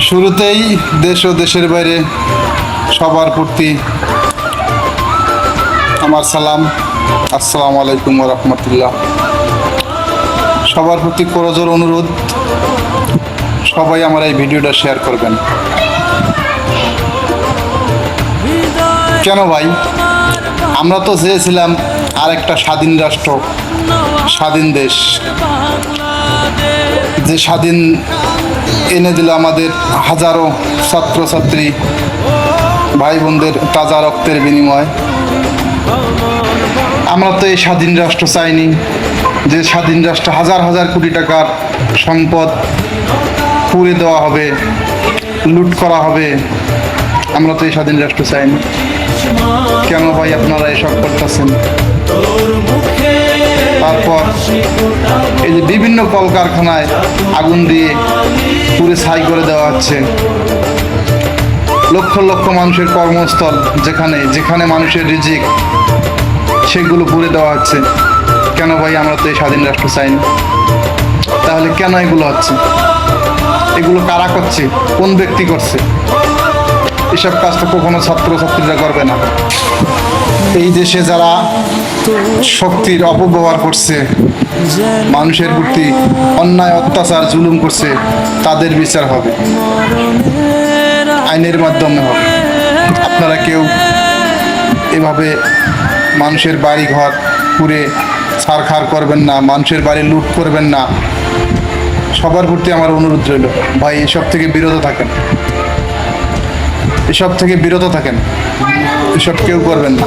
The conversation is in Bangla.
শুরুতেই দেশ ও দেশের বাইরে সবার প্রতি আমার সালাম, আসসালামু আলাইকুম ওয়া রাহমাতুল্লাহ। সবার প্রতি করজোর অনুরোধ, সবাই আমার এই ভিডিওটা শেয়ার করবেন। কেন ভাই? আমরা তো চেয়েছিলাম আরেকটা স্বাধীন রাষ্ট্র, স্বাধীন দেশ, যে স্বাধীন এনে দিল আমাদের হাজারো ছাত্রছাত্রী ভাই বোনদের তাজা রক্তের বিনিময়। আমরা তো এই স্বাধীন রাষ্ট্র চাইনি, যে স্বাধীন রাষ্ট্রে হাজার হাজার কোটি টাকার সম্পদ পুড়ে দেওয়া হবে, লুট করা হবে। আমরা তো এই স্বাধীন রাষ্ট্র চাইনি। কেন ভাই আপনারা এসব করতেছেন? তারপর এই যে বিভিন্ন কলকারখানায় আগুন দিয়ে পুরো ছাই করে দেওয়া হচ্ছে। লক্ষ লক্ষ মানুষের কর্মস্থল, যেখানে যেখানে মানুষের রিজিক, সেগুলো পুড়ে দেওয়া হচ্ছে। কেন ভাই? আমরা তো এই স্বাধীন রাষ্ট্র চাইনি। তাহলে কেন এগুলো হচ্ছে? এগুলো কারা করছে? কোন ব্যক্তি করছে? এসব কাজ তো কখনো ছাত্রছাত্রীরা করবে না। এই দেশে যারা শক্তির অপব্যবহার করছে, মানুষের প্রতি অন্যায় অত্যাচার জুলুম করছে, তাদের বিচার হবে, আইনের মাধ্যমে হবে। আপনারা কেউ এভাবে মানুষের বাড়ি ঘর পুড়ে ছারখার করবেন না, মানুষের বাড়ি লুট করবেন না। সবার প্রতি আমার অনুরোধ রইল, ভাই এসব থেকে বিরত থাকেন, এসব থেকে বিরত থাকেন, এসব কেউ করবেন না।